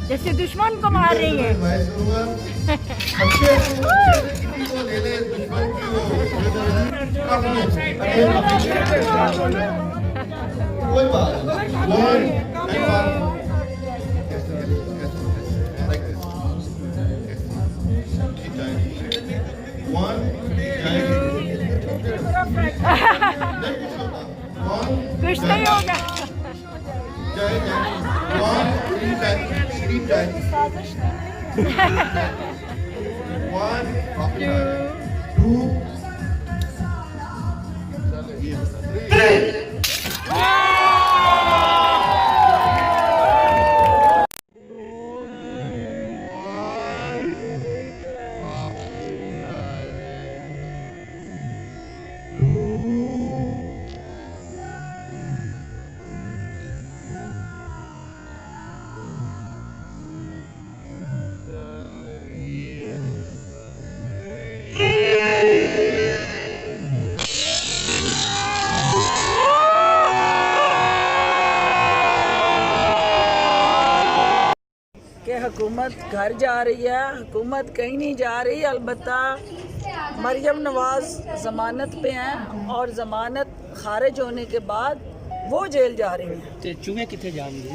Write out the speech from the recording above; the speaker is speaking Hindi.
जैसे दुश्मन को मार रही है। कोई बात नहीं। कुछ नहीं होगा। हुकूमत घर जा रही है, हुकूमत कहीं नहीं जा रही। अलबत्ता मरियम नवाज ज़मानत पे हैं और ज़मानत खारिज होने के बाद वो जेल जा रही हैं। चूहे कितने जाएंगे?